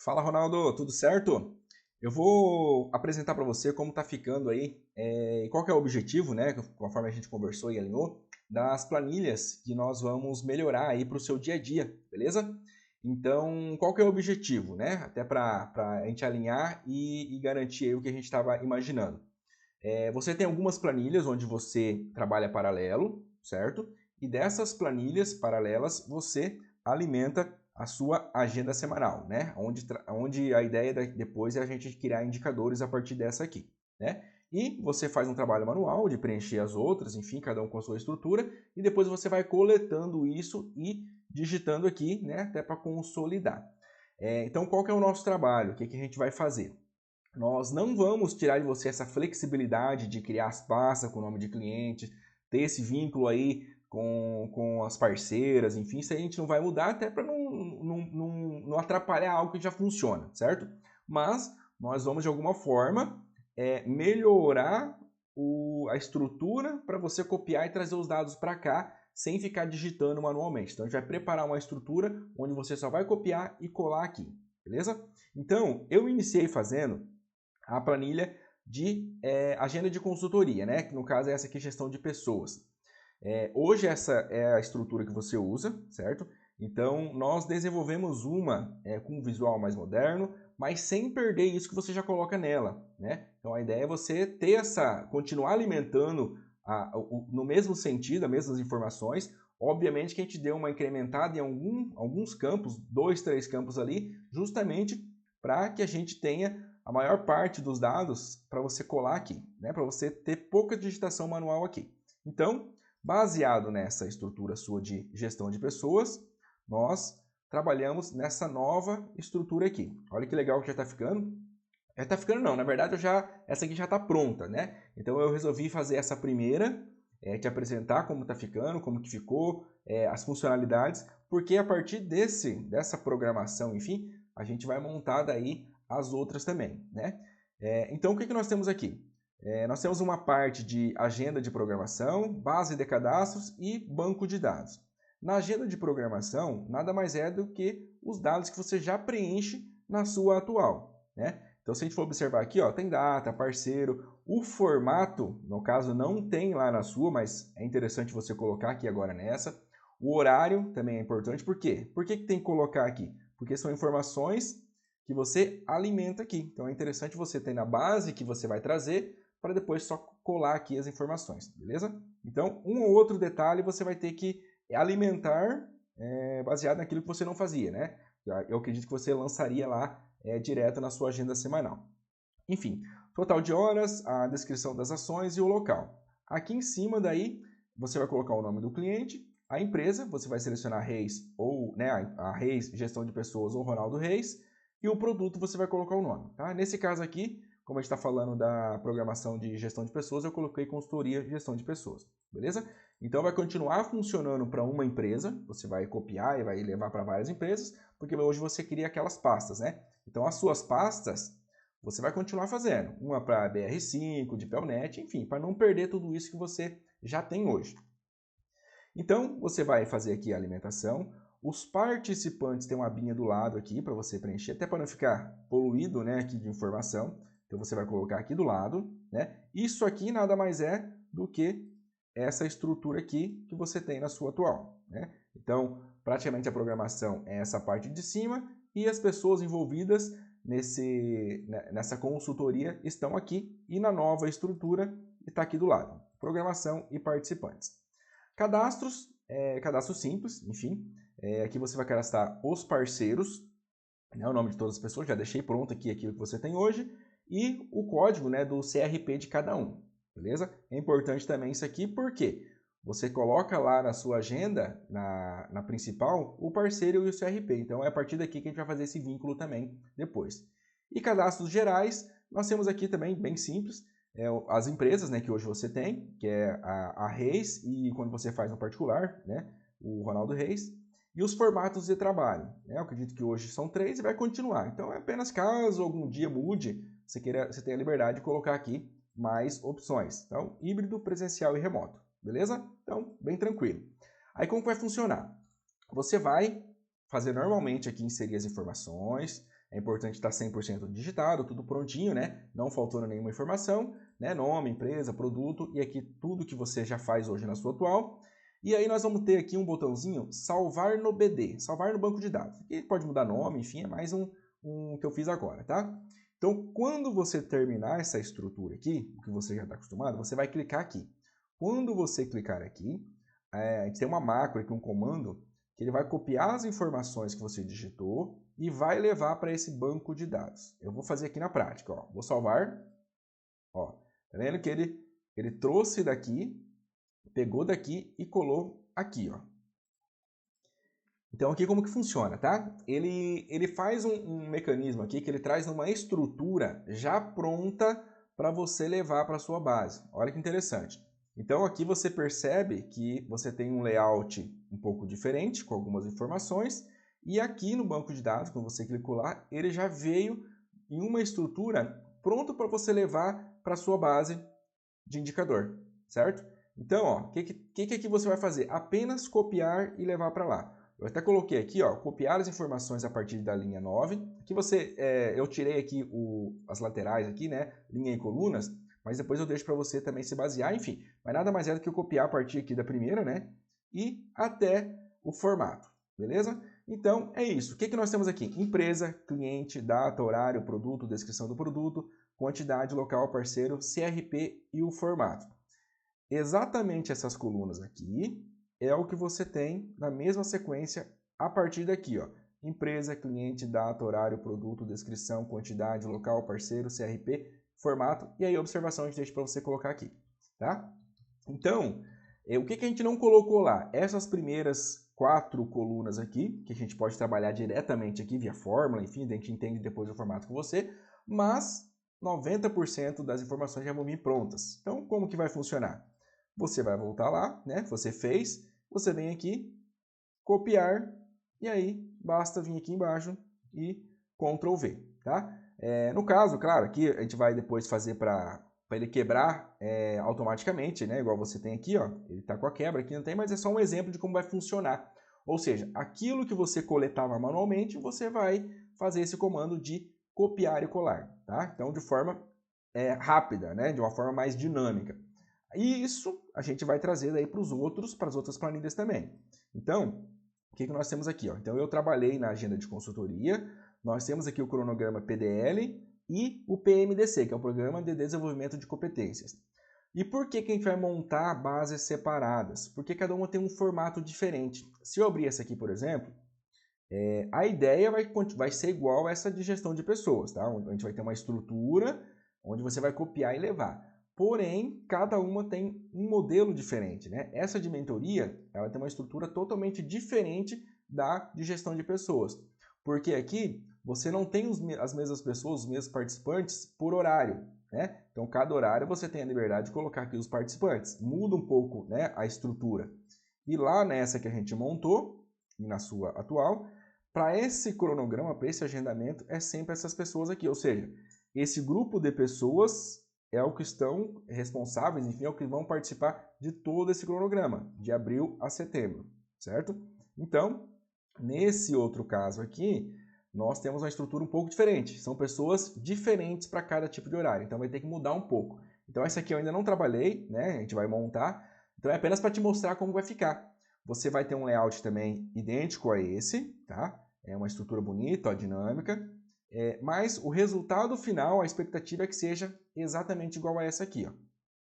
Fala, Ronaldo, tudo certo? Eu vou apresentar para você como está ficando aí, e qual que é o objetivo, né, conforme a gente conversou e alinhou, das planilhas que nós vamos melhorar aí para o seu dia a dia, beleza? Então, qual que é o objetivo, né? Até para a gente alinhar e garantir aí o que a gente estava imaginando. Você tem algumas planilhas onde você trabalha paralelo, certo? E dessas planilhas paralelas você alimenta a sua agenda semanal, né? Onde a ideia depois é a gente criar indicadores a partir dessa aqui, né? E você faz um trabalho manual de preencher as outras, enfim, cada um com a sua estrutura, e depois você vai coletando isso e digitando aqui, né? Até para consolidar. Então, qual que é o nosso trabalho? O que a gente vai fazer? Nós não vamos tirar de você essa flexibilidade de criar as pastas com o nome de cliente, ter esse vínculo aí com as parceiras, enfim, isso aí a gente não vai mudar até para não atrapalhar algo que já funciona, certo? Mas nós vamos de alguma forma melhorar a estrutura para você copiar e trazer os dados para cá sem ficar digitando manualmente. Então a gente vai preparar uma estrutura onde você só vai copiar e colar aqui, beleza? Então eu iniciei fazendo a planilha de agenda de consultoria, né? Que no caso é essa aqui, gestão de pessoas. Hoje essa é a estrutura que você usa, certo? Então nós desenvolvemos uma com um visual mais moderno, mas sem perder isso que você já coloca nela, né? Então a ideia é você ter continuar alimentando no mesmo sentido, as mesmas informações. Obviamente que a gente deu uma incrementada em alguns campos, 2, 3 campos ali, justamente para que a gente tenha a maior parte dos dados para você colar aqui, né? Para você ter pouca digitação manual aqui. Então, baseado nessa estrutura sua de gestão de pessoas, nós trabalhamos nessa nova estrutura aqui. Olha que legal que já está ficando. Já está ficando não, na verdade essa aqui já está pronta, né? Então eu resolvi fazer essa primeira, te apresentar como está ficando, como que ficou, as funcionalidades, porque a partir dessa programação, enfim, a gente vai montar daí as outras também, né? Então o que nós temos aqui? Nós temos uma parte de agenda de programação, base de cadastros e banco de dados. Na agenda de programação, nada mais é do que os dados que você já preenche na sua atual, né? Então, se a gente for observar aqui, ó, tem data, parceiro, o formato, no caso, não tem lá na sua, mas é interessante você colocar aqui agora nessa. O horário também é importante, por quê? Por que tem que colocar aqui? Porque são informações que você alimenta aqui. Então, é interessante você ter na base que você vai trazer para depois só colar aqui as informações, beleza? Então, um ou outro detalhe você vai ter que alimentar baseado naquilo que você não fazia, né? Eu acredito que você lançaria lá direto na sua agenda semanal. Enfim, total de horas, a descrição das ações e o local. Aqui em cima daí, você vai colocar o nome do cliente, a empresa, você vai selecionar Reis ou né, a Reis Gestão de Pessoas ou Ronaldo Reis, e o produto você vai colocar o nome. Tá? Nesse caso aqui, como a gente está falando da programação de gestão de pessoas, eu coloquei consultoria de gestão de pessoas, beleza? Então vai continuar funcionando para uma empresa, você vai copiar e vai levar para várias empresas, porque hoje você cria aquelas pastas, né? Então as suas pastas você vai continuar fazendo, uma para BR5, de Pelnet, enfim, para não perder tudo isso que você já tem hoje. Então, você vai fazer aqui a alimentação. Os participantes têm uma abinha do lado aqui para você preencher, até para não ficar poluído, né, aqui de informação. Então, você vai colocar aqui do lado, né? Isso aqui nada mais é do que essa estrutura aqui que você tem na sua atual, né? Então, praticamente a programação é essa parte de cima e as pessoas envolvidas nessa consultoria estão aqui e na nova estrutura está aqui do lado. Programação e participantes. Cadastros, cadastro simples, enfim. Aqui você vai cadastrar os parceiros, né, o nome de todas as pessoas, já deixei pronto aqui aquilo que você tem hoje, e o código né, do CRP de cada um, beleza? É importante também isso aqui, porque você coloca lá na sua agenda, na principal, o parceiro e o CRP. Então é a partir daqui que a gente vai fazer esse vínculo também depois. E cadastros gerais, nós temos aqui também, bem simples, as empresas né, que hoje você tem, que é a Reis, e quando você faz no particular, né, o Ronaldo Reis, e os formatos de trabalho. Né? Eu acredito que hoje são 3 e vai continuar. Então é apenas caso algum dia mude, você tenha a liberdade de colocar aqui mais opções. Então, híbrido, presencial e remoto. Beleza? Então, bem tranquilo. Aí como vai funcionar? Você vai fazer normalmente aqui, inserir as informações, É importante estar 100% digitado, tudo prontinho, né? Não faltando nenhuma informação, né? Nome, empresa, produto e aqui tudo que você já faz hoje na sua atual. E aí nós vamos ter aqui um botãozinho salvar no BD, salvar no banco de dados. Aqui pode mudar nome, enfim, é mais um que eu fiz agora, tá? Então, quando você terminar essa estrutura aqui, o que você já está acostumado, você vai clicar aqui. Quando você clicar aqui, a gente tem uma macro aqui, um comando, que ele vai copiar as informações que você digitou e vai levar para esse banco de dados. Eu vou fazer aqui na prática, ó. Vou salvar, ó. Tá vendo que ele trouxe daqui, pegou daqui e colou aqui, ó. Então aqui como que funciona, tá? Ele faz um mecanismo aqui que ele traz uma estrutura já pronta para você levar para a sua base. Olha que interessante. Então aqui você percebe que você tem um layout um pouco diferente, com algumas informações, e aqui no banco de dados, quando você clicou lá, ele já veio em uma estrutura pronto para você levar para a sua base de indicador, certo? Então, ó, o que você vai fazer? Apenas copiar e levar para lá. Eu até coloquei aqui, ó, copiar as informações a partir da linha 9. Aqui eu tirei aqui as laterais aqui, né, linha e colunas, mas depois eu deixo para você também se basear, enfim. Mas nada mais é do que eu copiar a partir aqui da primeira, né, e até o formato, beleza? Então, é isso. O que nós temos aqui? Empresa, cliente, data, horário, produto, descrição do produto, quantidade, local, parceiro, CRP e o formato. Exatamente essas colunas aqui é o que você tem na mesma sequência a partir daqui, ó. Empresa, cliente, data, horário, produto, descrição, quantidade, local, parceiro, CRP, formato e aí a observação a gente deixa para você colocar aqui, tá? Então, o que a gente não colocou lá? Essas primeiras 4 colunas aqui, que a gente pode trabalhar diretamente aqui via fórmula, enfim, a gente entende depois o formato com você, mas 90% das informações já vão vir prontas. Então, como que vai funcionar? Você vai voltar lá, né? Você fez, você vem aqui, copiar, e aí basta vir aqui embaixo e Ctrl V, tá? No caso, claro, aqui a gente vai depois fazer para ele quebrar automaticamente, né? Igual você tem aqui, ó. Ele está com a quebra, aqui não tem, mas é só um exemplo de como vai funcionar. Ou seja, aquilo que você coletava manualmente, você vai fazer esse comando de copiar e colar, tá? Então, de forma rápida, né? De uma forma mais dinâmica. E isso a gente vai trazer daí para as outras planilhas também. Então, o que nós temos aqui? Ó? Então, eu trabalhei na agenda de consultoria, nós temos aqui o cronograma PDL e o PMDC, que é o Programa de Desenvolvimento de Competências. E por que a gente vai montar bases separadas? Porque cada uma tem um formato diferente. Se eu abrir essa aqui, por exemplo, a ideia vai ser igual a essa de gestão de pessoas, tá? A gente vai ter uma estrutura onde você vai copiar e levar. Porém, cada uma tem um modelo diferente, né? Essa de mentoria, ela tem uma estrutura totalmente diferente da de gestão de pessoas. Porque aqui, você não tem as mesmas pessoas, os mesmos participantes por horário, né? Então, cada horário você tem a liberdade de colocar aqui os participantes. Muda um pouco, né, a estrutura. E lá nessa que a gente montou, e na sua atual, para esse cronograma, para esse agendamento, é sempre essas pessoas aqui. Ou seja, esse grupo de pessoas é o que estão responsáveis, enfim, é o que vão participar de todo esse cronograma, de abril a setembro, certo? Então, nesse outro caso aqui, nós temos uma estrutura um pouco diferente. São pessoas diferentes para cada tipo de horário, então vai ter que mudar um pouco. Então, essa aqui eu ainda não trabalhei, né? A gente vai montar, então é apenas para te mostrar como vai ficar. Você vai ter um layout também idêntico a esse, tá? É uma estrutura bonita, ó, dinâmica. Mas o resultado final, a expectativa é que seja exatamente igual a essa aqui, ó,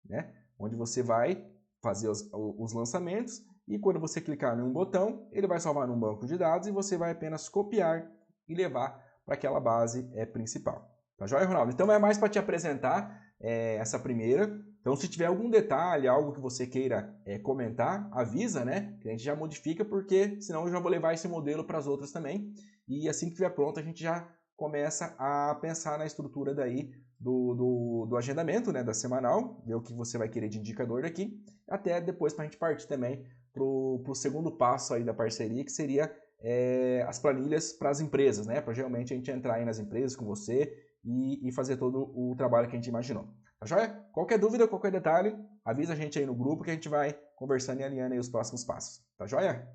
né? Onde você vai fazer os lançamentos e quando você clicar em um botão, ele vai salvar num banco de dados e você vai apenas copiar e levar para aquela base principal. Tá joia, Ronaldo? Então é mais para te apresentar essa primeira. Então se tiver algum detalhe, algo que você queira comentar, avisa, né? Que a gente já modifica porque senão eu já vou levar esse modelo para as outras também. E assim que estiver pronto a gente já começa a pensar na estrutura daí do agendamento, né, da semanal, ver o que você vai querer de indicador daqui, até depois para a gente partir também para o segundo passo aí da parceria, que seria as planilhas para as empresas, né, para realmente a gente entrar aí nas empresas com você e fazer todo o trabalho que a gente imaginou. Tá joia? Qualquer dúvida, qualquer detalhe, avisa a gente aí no grupo que a gente vai conversando e alinhando aí os próximos passos. Tá joia?